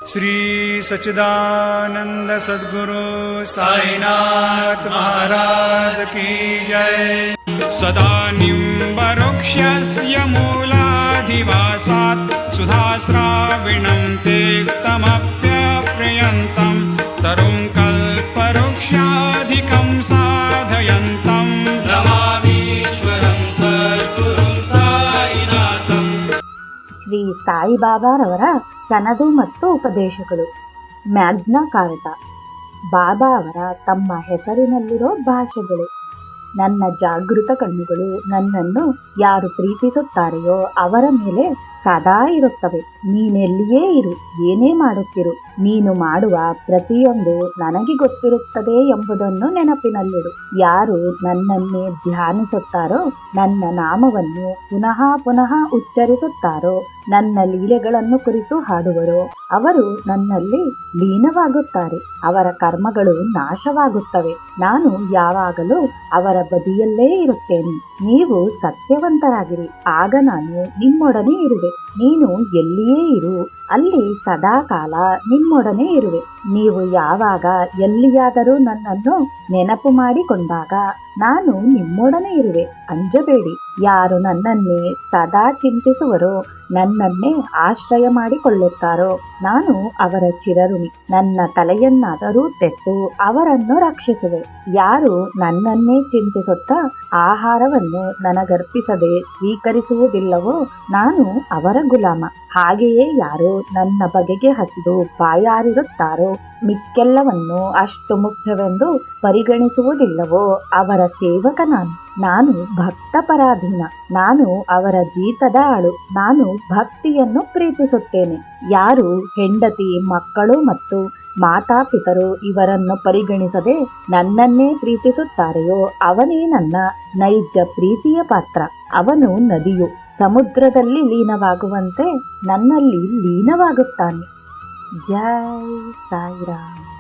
श्री सच्चिदानंद सद्गुरु साईनाथ महाराज की जय। सदा निम्बवृक्षस्य मूलाधिवासात् सुधाश्राविणं तेक्तमप्यप्रियन्तं तरुं कल्पवृक्षाधिकं साधयन्तं नमामीश्वरं सद्गुरुं साईनाथं। ಶ್ರೀ ಸಾಯಿಬಾಬಾರವರ ಸನದು ಮತ್ತು ಉಪದೇಶಗಳು. Magna Carta. ಬಾಬಾ ಅವರ ತಮ್ಮ ಹೆಸರಿನಲ್ಲಿರೋ ಭಾಷೆಗಳು. ನನ್ನ ಜಾಗೃತ ಕಣ್ಣುಗಳು ನನ್ನನ್ನು ಯಾರು ಪ್ರೀತಿಸುತ್ತಾರೆಯೋ ಅವರ ಮೇಲೆ ಸದಾ ಇರುತ್ತವೆ. ನೀನೆಲ್ಲಿಯೇ ಇರು, ಏನೇ ಮಾಡುತ್ತಿರು, ನೀನು ಮಾಡುವ ಪ್ರತಿಯೊಂದು ನನಗೆ ಗೊತ್ತಿರುತ್ತದೆ ಎಂಬುದನ್ನು ನೆನಪಿನಲ್ಲಿಡು. ಯಾರು ನನ್ನನ್ನೇ ಧ್ಯಾನಿಸುತ್ತಾರೋ, ನನ್ನ ನಾಮವನ್ನು ಪುನಃ ಪುನಃ ಉಚ್ಚರಿಸುತ್ತಾರೋ, ನನ್ನ ಲೀಲೆಗಳನ್ನು ಕುರಿತು ಹಾಡುವರೋ ಅವರು ನನ್ನಲ್ಲಿ ಲೀನವಾಗುತ್ತಾರೆ. ಅವರ ಕರ್ಮಗಳು ನಾಶವಾಗುತ್ತವೆ. ನಾನು ಯಾವಾಗಲೂ ಅವರ ಬದಿಯಲ್ಲೇ ಇರುತ್ತೇನೆ. ನೀವು ಸತ್ಯವಂತರಾಗಿರಿ, ಆಗ ನಾನು ನಿಮ್ಮೊಡನೆ ಇರುವೆ. ನೀನು ಎಲ್ಲಿಯೇ ಇರು, ಅಲ್ಲಿ ಸದಾಕಾಲ ನಿಮ್ಮೊಡನೆ ಇರುವೆ. ನೀವು ಯಾವಾಗ ಎಲ್ಲಿಯಾದರೂ ನನ್ನನ್ನು ನೆನಪು ಮಾಡಿಕೊಂಡಾಗ ನಾನು ನಿಮ್ಮೊಡನೆ ಇರುವೆ. ಅಂಜಬೇಡಿ. ಯಾರು ನನ್ನನ್ನೇ ಸದಾ ಚಿಂತಿಸುವರೋ, ನನ್ನನ್ನೇ ಆಶ್ರಯ ಮಾಡಿಕೊಳ್ಳುತ್ತಾರೋ, ನಾನು ಅವರ ಚಿರಋಣಿ. ನನ್ನ ತಲೆಯನ್ನಾದರೂ ತೆತ್ತು ಅವರನ್ನು ರಕ್ಷಿಸುವೆ. ಯಾರು ನನ್ನನ್ನೇ ಚಿಂತಿಸುತ್ತಾ ಆಹಾರವನ್ನು ನನಗರ್ಪಿಸದೆ ಸ್ವೀಕರಿಸುವುದಿಲ್ಲವೋ ನಾನು ಅವರ ಗುಲಾಮ. ಹಾಗೆಯೇ ಯಾರು ನನ್ನ ಬಗೆಗೆ ಹಸಿದು ಬಾಯಾರಿರುತ್ತಾರೋ, ಮಿಕ್ಕೆಲ್ಲವನ್ನು ಅಷ್ಟು ಮುಖ್ಯವೆಂದು ಪರಿಗಣಿಸುವುದಿಲ್ಲವೋ ಅವರ ಸೇವಕ ನಾನು. ನಾನು ಭಕ್ತ ಪರಾಧೀನ. ನಾನು ಅವರ ಜೀತದ ಆಳು. ನಾನು ಭಕ್ತಿಯನ್ನು ಪ್ರೀತಿಸುತ್ತೇನೆ. ಯಾರು ಹೆಂಡತಿ, ಮಕ್ಕಳು ಮತ್ತು ಮಾತಾಪಿತರು ಇವರನ್ನು ಪರಿಗಣಿಸದೆ ನನ್ನನ್ನೇ ಪ್ರೀತಿಸುತ್ತಾರೆಯೋ ಅವನೇ ನನ್ನ ನೈಜ ಪ್ರೀತಿಯ ಪಾತ್ರ. ಅವನು ನದಿಯು ಸಮುದ್ರದಲ್ಲಿ ಲೀನವಾಗುವಂತೆ ನನ್ನಲ್ಲಿ ಲೀನವಾಗುತ್ತಾನೆ. ಜೈ ಸಾಯಿರಾಮ್.